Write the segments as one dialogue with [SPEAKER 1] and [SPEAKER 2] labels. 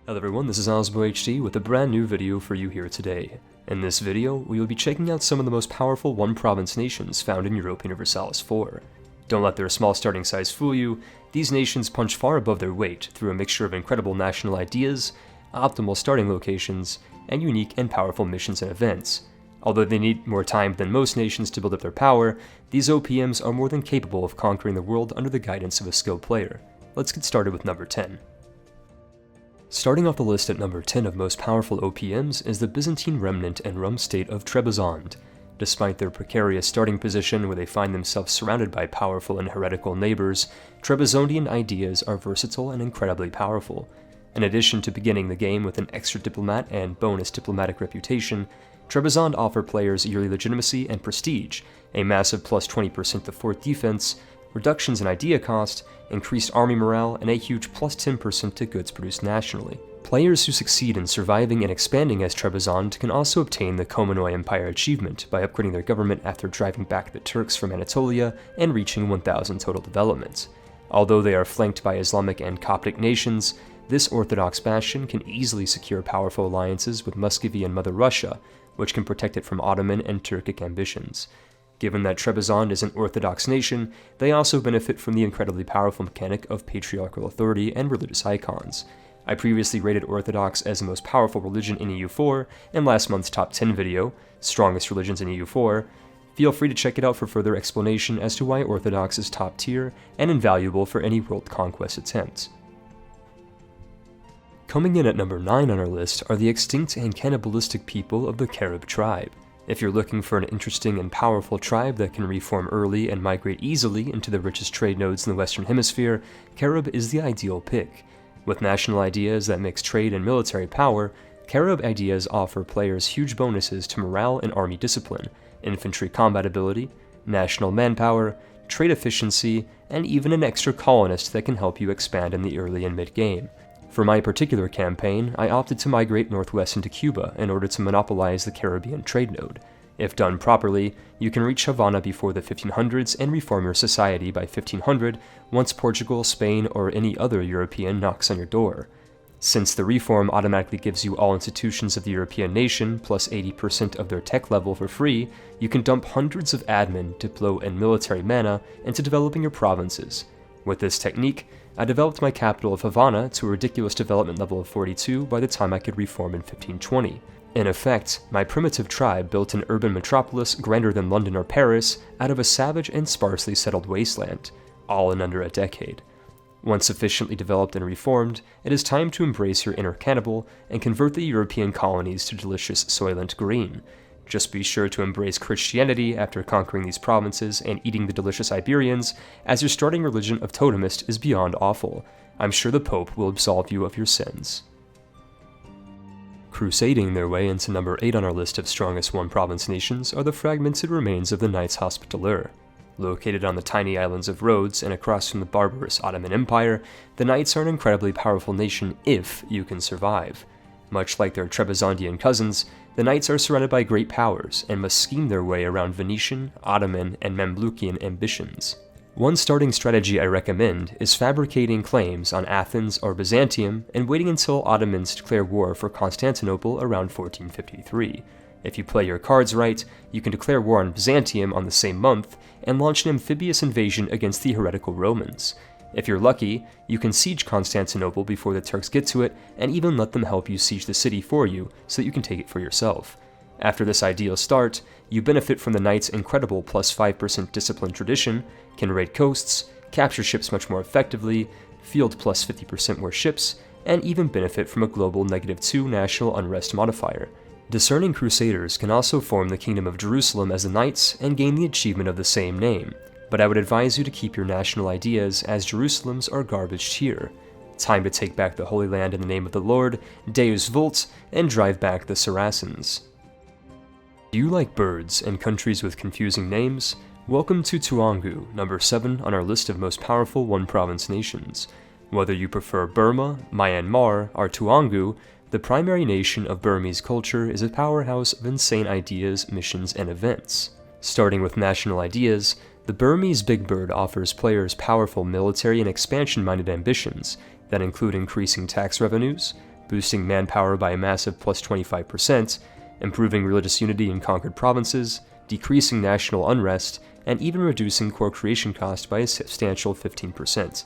[SPEAKER 1] Hello everyone, this is AlzaboHD with a brand new video for you here today. In this video, we will be checking out some of the most powerful one-province nations found in Europa Universalis IV. Don't let their small starting size fool you, these nations punch far above their weight through a mixture of incredible national ideas, optimal starting locations, and unique and powerful missions and events. Although they need more time than most nations to build up their power, these OPMs are more than capable of conquering the world under the guidance of a skilled player. Let's get started with number 10. Starting off the list at number 10 of most powerful OPMs is the Byzantine remnant and Rum state of Trebizond. Despite their precarious starting position where they find themselves surrounded by powerful and heretical neighbors, Trebizondian ideas are versatile and incredibly powerful. In addition to beginning the game with an extra diplomat and bonus diplomatic reputation, Trebizond offer players yearly legitimacy and prestige, a massive plus 20% to fort defense, reductions in idea cost, increased army morale, and a huge plus 10% to goods produced nationally. Players who succeed in surviving and expanding as Trebizond can also obtain the Komnenoi Empire achievement by upgrading their government after driving back the Turks from Anatolia and reaching 1,000 total development. Although they are flanked by Islamic and Coptic nations, this Orthodox bastion can easily secure powerful alliances with Muscovy and Mother Russia, which can protect it from Ottoman and Turkic ambitions. Given that Trebizond is an Orthodox nation, they also benefit from the incredibly powerful mechanic of patriarchal authority and religious icons. I previously rated Orthodox as the most powerful religion in EU4 in last month's top 10 video, Strongest Religions in EU4. Feel free to check it out for further explanation as to why Orthodox is top tier and invaluable for any world conquest attempt. Coming in at number 9 on our list are the extinct and cannibalistic people of the Carib Tribe. If you're looking for an interesting and powerful tribe that can reform early and migrate easily into the richest trade nodes in the Western Hemisphere, Carib is the ideal pick. With national ideas that mix trade and military power, Carib ideas offer players huge bonuses to morale and army discipline, infantry combat ability, national manpower, trade efficiency, and even an extra colonist that can help you expand in the early and mid-game. For my particular campaign, I opted to migrate northwest into Cuba in order to monopolize the Caribbean trade node. If done properly, you can reach Havana before the 1500s and reform your society by 1500 once Portugal, Spain, or any other European knocks on your door. Since the reform automatically gives you all institutions of the European nation plus 80% of their tech level for free, you can dump hundreds of admin, diplo, and military mana into developing your provinces. With this technique, I developed my capital of Havana to a ridiculous development level of 42 by the time I could reform in 1520. In effect, my primitive tribe built an urban metropolis grander than London or Paris out of a savage and sparsely settled wasteland, all in under a decade. Once sufficiently developed and reformed, it is time to embrace your inner cannibal and convert the European colonies to delicious Soylent Green. Just be sure to embrace Christianity after conquering these provinces and eating the delicious Iberians, as your starting religion of Totemist is beyond awful. I'm sure the Pope will absolve you of your sins. Crusading their way into number 8 on our list of strongest one-province nations are the fragmented remains of the Knights Hospitaller. Located on the tiny islands of Rhodes and across from the barbarous Ottoman Empire, the Knights are an incredibly powerful nation if you can survive. Much like their Trebizondian cousins, the Knights are surrounded by great powers and must scheme their way around Venetian, Ottoman, and Mamlukian ambitions. One starting strategy I recommend is fabricating claims on Athens or Byzantium and waiting until Ottomans declare war for Constantinople around 1453. If you play your cards right, you can declare war on Byzantium on the same month and launch an amphibious invasion against the heretical Romans. If you're lucky, you can siege Constantinople before the Turks get to it, and even let them help you siege the city for you so that you can take it for yourself. After this ideal start, you benefit from the Knights' incredible plus 5% discipline tradition, can raid coasts, capture ships much more effectively, field plus 50% more ships, and even benefit from a global -2 national unrest modifier. Discerning Crusaders can also form the Kingdom of Jerusalem as the Knights and gain the achievement of the same name. But I would advise you to keep your national ideas, as Jerusalems are garbage tier. Time to take back the Holy Land in the name of the Lord, Deus Vult, and drive back the Saracens. Do you like birds and countries with confusing names? Welcome to Tuangu, number 7 on our list of most powerful one-province nations. Whether you prefer Burma, Myanmar, or Tuangu, the primary nation of Burmese culture is a powerhouse of insane ideas, missions, and events. Starting with national ideas, the Burmese Big Bird offers players powerful military and expansion-minded ambitions that include increasing tax revenues, boosting manpower by a massive plus 25%, improving religious unity in conquered provinces, decreasing national unrest, and even reducing core creation cost by a substantial 15%.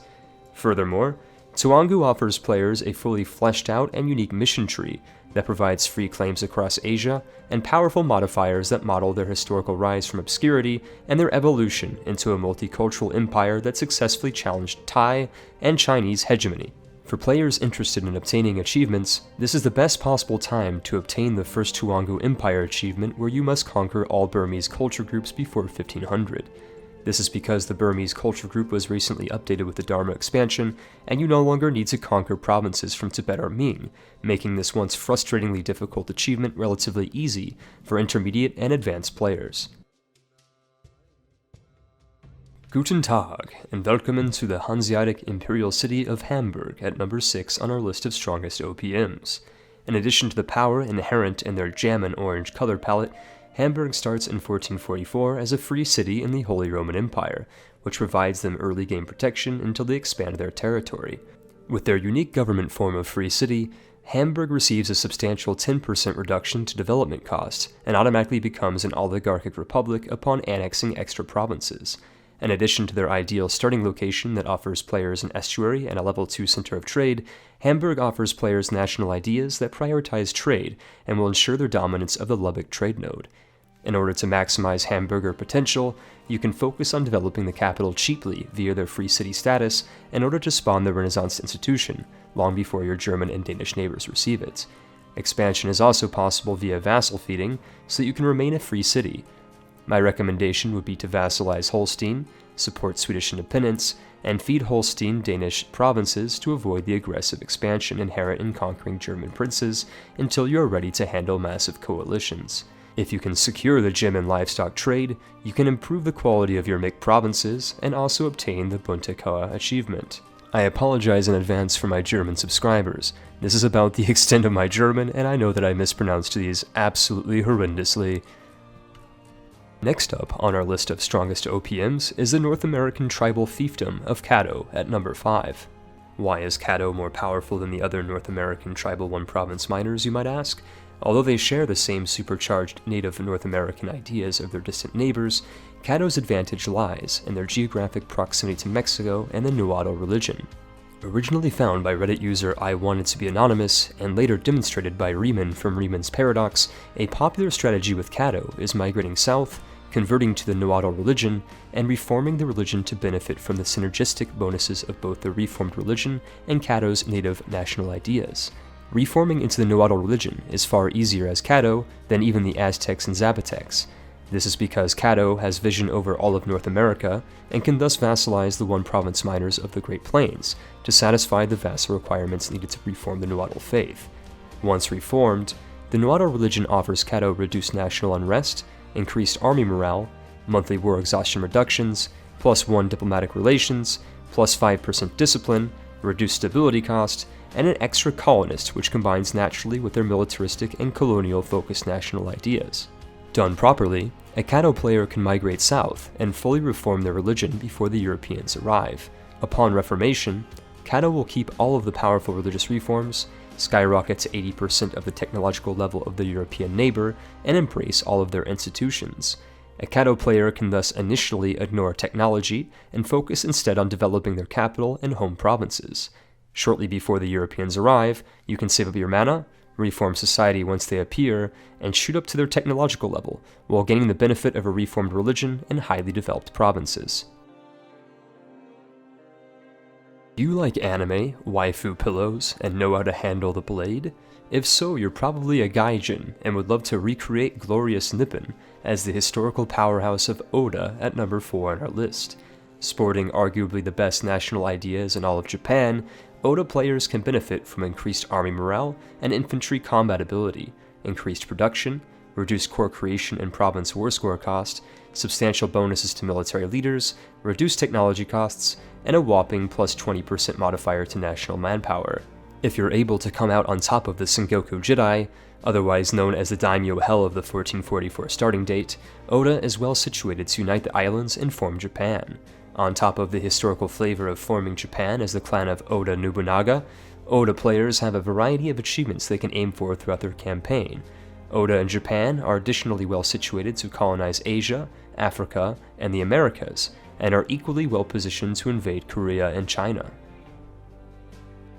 [SPEAKER 1] Furthermore, Tsuangu offers players a fully fleshed out and unique mission tree that provides free claims across Asia and powerful modifiers that model their historical rise from obscurity and their evolution into a multicultural empire that successfully challenged Thai and Chinese hegemony. For players interested in obtaining achievements, this is the best possible time to obtain the first Tsuangu Empire achievement, where you must conquer all Burmese culture groups before 1500. This is because the Burmese culture group was recently updated with the Dharma expansion, and you no longer need to conquer provinces from Tibet or Ming, making this once frustratingly difficult achievement relatively easy for intermediate and advanced players. Guten Tag, and welcome to the Hanseatic imperial city of Hamburg at number 6 on our list of strongest OPMs. In addition to the power inherent in their jammin' orange color palette, Hamburg starts in 1444 as a free city in the Holy Roman Empire, which provides them early game protection until they expand their territory. With their unique government form of free city, Hamburg receives a substantial 10% reduction to development costs and automatically becomes an oligarchic republic upon annexing extra provinces. In addition to their ideal starting location that offers players an estuary and a level 2 center of trade, Hamburg offers players national ideas that prioritize trade and will ensure their dominance of the Lübeck trade node. In order to maximize Hamburger potential, you can focus on developing the capital cheaply via their free city status in order to spawn the Renaissance institution, long before your German and Danish neighbors receive it. Expansion is also possible via vassal feeding, so that you can remain a free city. My recommendation would be to vassalize Holstein, support Swedish independence, and feed Holstein Danish provinces to avoid the aggressive expansion inherent in conquering German princes until you are ready to handle massive coalitions. If you can secure the gem and livestock trade, you can improve the quality of your MIC provinces and also obtain the Bunte Koa achievement. I apologize in advance for my German subscribers. This is about the extent of my German, and I know that I mispronounced these absolutely horrendously. Next up on our list of strongest OPMs is the North American tribal fiefdom of Caddo at number 5. Why is Caddo more powerful than the other North American tribal one-province miners, you might ask? Although they share the same supercharged native North American ideas of their distant neighbors, Caddo's advantage lies in their geographic proximity to Mexico and the Nuado religion. Originally found by Reddit user I Wanted to Be Anonymous, and later demonstrated by Riemann from Riemann's Paradox, a popular strategy with Caddo is migrating south, converting to the Nuado religion, and reforming the religion to benefit from the synergistic bonuses of both the reformed religion and Caddo's native national ideas. Reforming into the Nuado religion is far easier as Caddo than even the Aztecs and Zapotecs. This is because Caddo has vision over all of North America and can thus vassalize the one-province miners of the Great Plains to satisfy the vassal requirements needed to reform the Nuado faith. Once reformed, the Nuado religion offers Caddo reduced national unrest, increased army morale, monthly war exhaustion reductions, +1 diplomatic relations, +5% discipline, reduced stability cost, and an extra colonist which combines naturally with their militaristic and colonial-focused national ideas. Done properly, a Caddo player can migrate south and fully reform their religion before the Europeans arrive. Upon reformation, Caddo will keep all of the powerful religious reforms, skyrocket to 80% of the technological level of the European neighbor, and embrace all of their institutions. A Caddo player can thus initially ignore technology and focus instead on developing their capital and home provinces. Shortly before the Europeans arrive, you can save up your mana, reform society once they appear, and shoot up to their technological level, while gaining the benefit of a reformed religion and highly developed provinces. Do you like anime, waifu pillows, and know how to handle the blade? If so, you're probably a gaijin and would love to recreate glorious Nippon as the historical powerhouse of Oda at number 4 on our list. Sporting arguably the best national ideas in all of Japan, Oda players can benefit from increased army morale and infantry combat ability, increased production, reduced core creation and province war score cost, substantial bonuses to military leaders, reduced technology costs, and a whopping +20% modifier to national manpower. If you're able to come out on top of the Sengoku Jidai, otherwise known as the Daimyo Hell of the 1444 starting date, Oda is well situated to unite the islands and form Japan. On top of the historical flavor of forming Japan as the clan of Oda Nobunaga, Oda players have a variety of achievements they can aim for throughout their campaign. Oda and Japan are additionally well situated to colonize Asia, Africa, and the Americas, and are equally well positioned to invade Korea and China.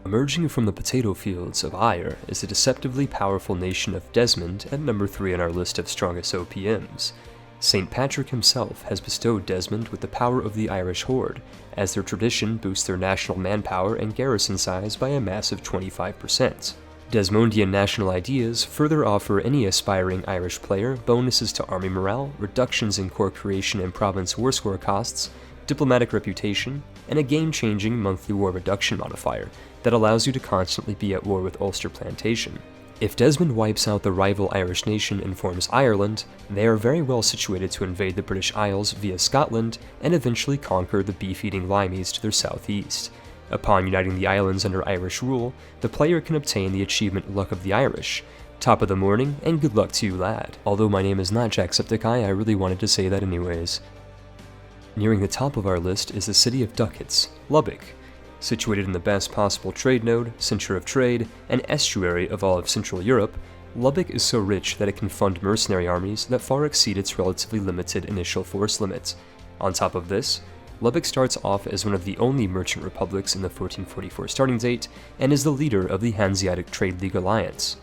[SPEAKER 1] Emerging from the potato fields of Eire is the deceptively powerful nation of Desmond at number 3 on our list of strongest OPMs. St. Patrick himself has bestowed Desmond with the power of the Irish Horde, as their tradition boosts their national manpower and garrison size by a massive 25%. Desmondian national ideas further offer any aspiring Irish player bonuses to army morale, reductions in core creation and province war score costs, diplomatic reputation, and a game-changing monthly war reduction modifier that allows you to constantly be at war with Ulster Plantation. If Desmond wipes out the rival Irish nation and forms Ireland, they are very well situated to invade the British Isles via Scotland and eventually conquer the beef-eating Limeys to their southeast. Upon uniting the islands under Irish rule, the player can obtain the achievement Luck of the Irish. Top of the morning, and good luck to you, lad. Although my name is not Jacksepticeye, I really wanted to say that anyways. Nearing the top of our list is the city of Ducats, Lubbock. Situated in the best possible trade node, center of trade, and estuary of all of Central Europe, Lubbock is so rich that it can fund mercenary armies that far exceed its relatively limited initial force limit. On top of this, Lubbock starts off as one of the only merchant republics in the 1444 starting date, and is the leader of the Hanseatic Trade League Alliance.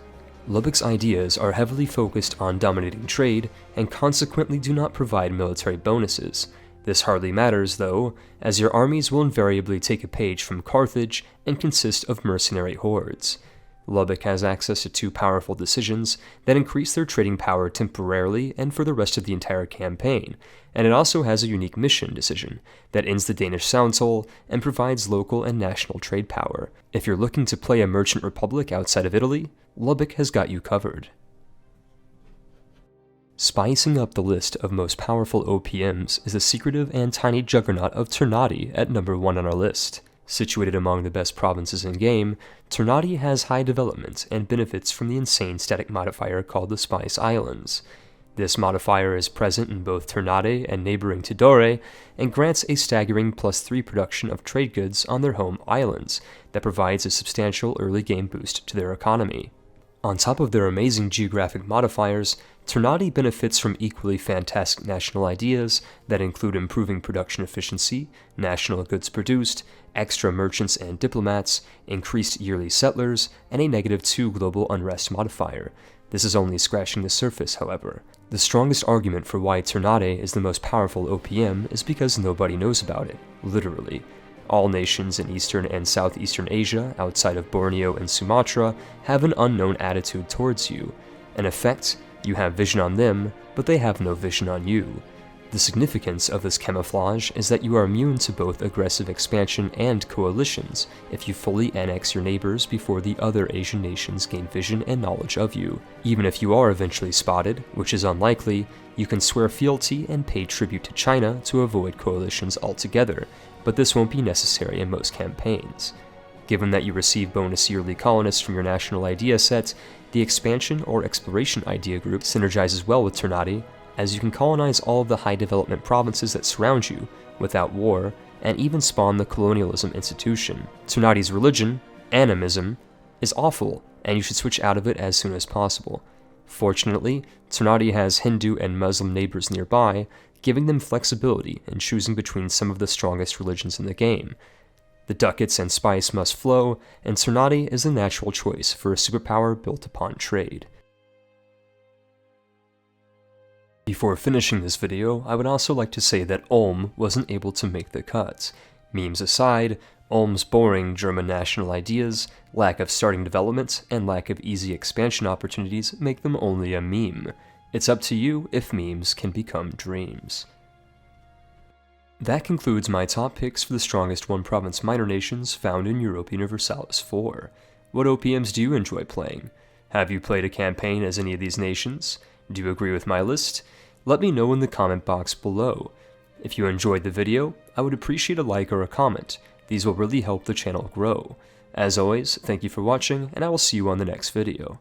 [SPEAKER 1] Lubbock's ideas are heavily focused on dominating trade, and consequently do not provide military bonuses. This hardly matters, though, as your armies will invariably take a page from Carthage and consist of mercenary hordes. Lubbock has access to 2 powerful decisions that increase their trading power temporarily and for the rest of the entire campaign, and it also has a unique mission decision that ends the Danish Sound Toll and provides local and national trade power. If you're looking to play a merchant republic outside of Italy, Lubbock has got you covered. Spicing up the list of most powerful OPMs is the secretive and tiny juggernaut of Ternate at number 1 on our list. Situated among the best provinces in game, Ternate has high development and benefits from the insane static modifier called the Spice Islands. This modifier is present in both Ternate and neighboring Tidore, and grants a staggering +3 production of trade goods on their home islands that provides a substantial early game boost to their economy. On top of their amazing geographic modifiers, Ternate benefits from equally fantastic national ideas that include improving production efficiency, national goods produced, extra merchants and diplomats, increased yearly settlers, and a -2 global unrest modifier. This is only scratching the surface, however. The strongest argument for why Ternate is the most powerful OPM is because nobody knows about it, literally. All nations in Eastern and Southeastern Asia, outside of Borneo and Sumatra, have an unknown attitude towards you. In effect, you have vision on them, but they have no vision on you. The significance of this camouflage is that you are immune to both aggressive expansion and coalitions if you fully annex your neighbors before the other Asian nations gain vision and knowledge of you. Even if you are eventually spotted, which is unlikely, you can swear fealty and pay tribute to China to avoid coalitions altogether, but this won't be necessary in most campaigns. Given that you receive bonus yearly colonists from your national idea set, the expansion or exploration idea group synergizes well with Ternate, as you can colonize all of the high development provinces that surround you without war, and even spawn the colonialism institution. Ternate's religion, animism, is awful, and you should switch out of it as soon as possible. Fortunately, Ternate has Hindu and Muslim neighbors nearby, giving them flexibility in choosing between some of the strongest religions in the game. The ducats and spice must flow, and Ternate is the natural choice for a superpower built upon trade. Before finishing this video, I would also like to say that Ulm wasn't able to make the cut. Memes aside, Ulm's boring German national ideas, lack of starting development, and lack of easy expansion opportunities make them only a meme. It's up to you if memes can become dreams. That concludes my top picks for the strongest one-province minor nations found in Europa Universalis IV. What OPMs do you enjoy playing? Have you played a campaign as any of these nations? Do you agree with my list? Let me know in the comment box below. If you enjoyed the video, I would appreciate a like or a comment. These will really help the channel grow. As always, thank you for watching, and I will see you on the next video.